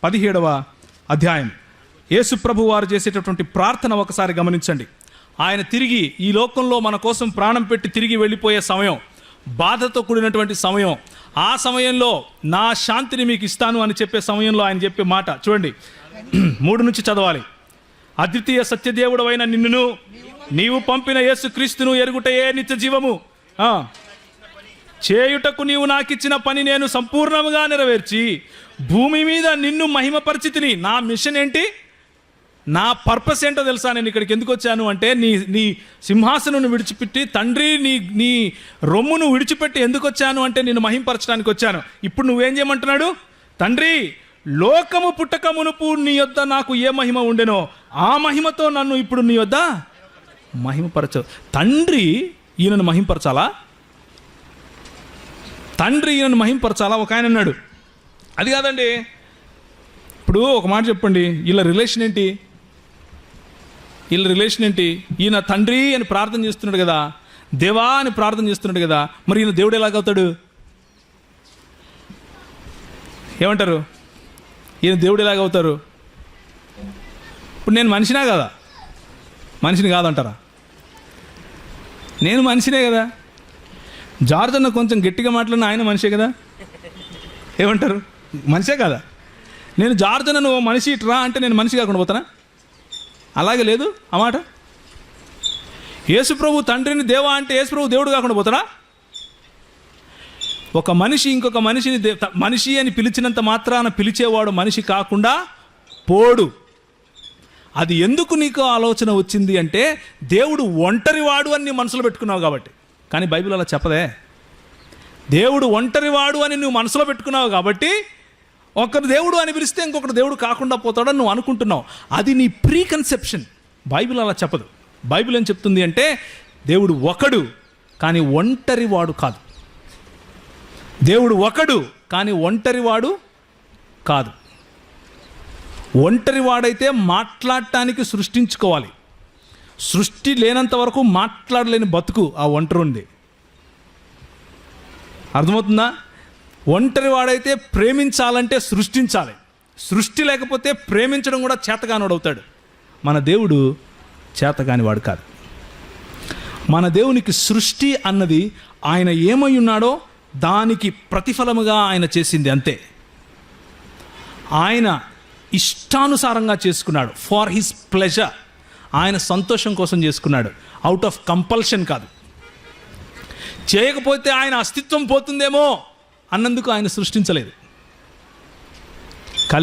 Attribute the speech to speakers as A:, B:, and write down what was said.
A: 17వ అధ్యాయం. యేసు ప్రభు వారు చేసేటటువంటి ప్రార్థన ఒకసారి గమనించండి. ఆయన తిరిగి ఈ లోకంలో మన కోసం ప్రాణం పెట్టి తిరిగి వెళ్ళిపోయే సమయం, బాధతో కూడినటువంటి సమయం. ఆ సమయంలో నా శాంతిని మీకు ఇస్తాను అని చెప్పే సమయంలో ఆయన చెప్పే మాట చూడండి. 3 నుంచి చదవాలి. అద్వితీయ సత్యదేవుడవైన నిన్నును నీవు పంపిన యేసుక్రీస్తును ఎరుగుటయే నిత్య జీవము. చేయుటకు నీవు నాకిచ్చిన పని నేను సంపూర్ణంగా నెరవేర్చి భూమి మీద నిన్ను మహిమపరిచితిని. నా మిషన్ ఏంటి, నా పర్పస్ ఏంటో తెలుసా? నేను ఇక్కడికి ఎందుకు వచ్చాను అంటే నీ సింహాసనం విడిచిపెట్టి తండ్రి నీ రొమ్మును విడిచిపెట్టి ఎందుకు వచ్చాను అంటే నిన్ను మహిమపరచడానికి వచ్చాను. ఇప్పుడు నువ్వేం చేయమంటున్నాడు? తండ్రి, లోకము పుట్టక మునుపు నీ యొద్ద నాకు ఏ మహిమ ఉండెనో ఆ మహిమతో నన్ను ఇప్పుడు నీ యొద్ద మహిమపరచు. తండ్రి ఈయనను మహిమపరచాలా? తండ్రి ఈయనను మహిమపరచాలా? ఒక ఆయన అన్నాడు. అది కాదండి, ఇప్పుడు ఒక మాట చెప్పండి, వీళ్ళ రిలేషన్ ఏంటి? ఈయన తండ్రి అని ప్రార్థన చేస్తున్నాడు కదా, దేవా అని ప్రార్థన చేస్తున్నాడు కదా, మరి ఈయన దేవుడు ఎలాగవుతాడు? ఏమంటారు? ఈయన దేవుడు ఎలాగవుతారు? ఇప్పుడు నేను మనిషినా కదా? మనిషిని కాదంటారా? నేను మనిషినే కదా. జార్జ్ అన్న కొంచెం గట్టిగా మాట్లాడిన ఆయన మనిషే కదా. ఏమంటారు? మనిషే కదా. నేను జార్జ్ అన్న నువ్వు మనిషి ఇట్రా అంటే నేను మనిషి కాకుండా పోతానా? అలాగే లేదు ఆ మాట. యేసుప్రభు తండ్రిని దేవా అంటే యేసుప్రభు దేవుడు కాకుండా పోతాడా? ఒక మనిషి ఇంకొక మనిషిని మనిషి అని పిలిచినంత మాత్రాన పిలిచేవాడు మనిషి కాకుండా పోడు. అది ఎందుకు నీకు ఆలోచన వచ్చింది అంటే దేవుడు ఒంటరివాడు అని నీ మనసులో పెట్టుకున్నావు కాబట్టి. కానీ బైబిల్ అలా చెప్పదే. దేవుడు ఒంటరివాడు అని నువ్వు మనసులో పెట్టుకున్నావు కాబట్టి ఒకరు దేవుడు అని పిలిస్తే ఇంకొకరు దేవుడు కాకుండా పోతాడని నువ్వు అనుకుంటున్నావు. అది నీ ప్రీ కన్సెప్షన్. బైబిల్ అలా చెప్పదు. బైబిల్ ఏం చెప్తుంది అంటే దేవుడు ఒకడు కానీ ఒంటరివాడు కాదు. దేవుడు ఒకడు కానీ ఒంటరివాడు కాదు. ఒంటరివాడైతే మాట్లాడటానికి సృష్టించుకోవాలి. సృష్టి లేనంత వరకు మాట్లాడలేని బతుకు ఆ ఒంటరి ఉంది. అర్థమవుతుందా? ఒంటరివాడైతే ప్రేమించాలంటే సృష్టించాలి. సృష్టి లేకపోతే ప్రేమించడం కూడా చేతగానివాడు అవుతాడు. మన దేవుడు చేతగానివాడు కాదు. మన దేవునికి సృష్టి అన్నది ఆయన ఏమై ఉన్నాడో దానికి ప్రతిఫలముగా ఆయన చేసింది అంతే. ఆయన ఇష్టానుసారంగా చేసుకున్నాడు. For his pleasure. ఆయన సంతోషం కోసం చేసుకున్నాడు, అవుట్ ఆఫ్ కంపల్షన్ కాదు. చేయకపోతే ఆయన అస్తిత్వం పోతుందేమో అన్నందుకు ఆయన సృష్టించలేదు.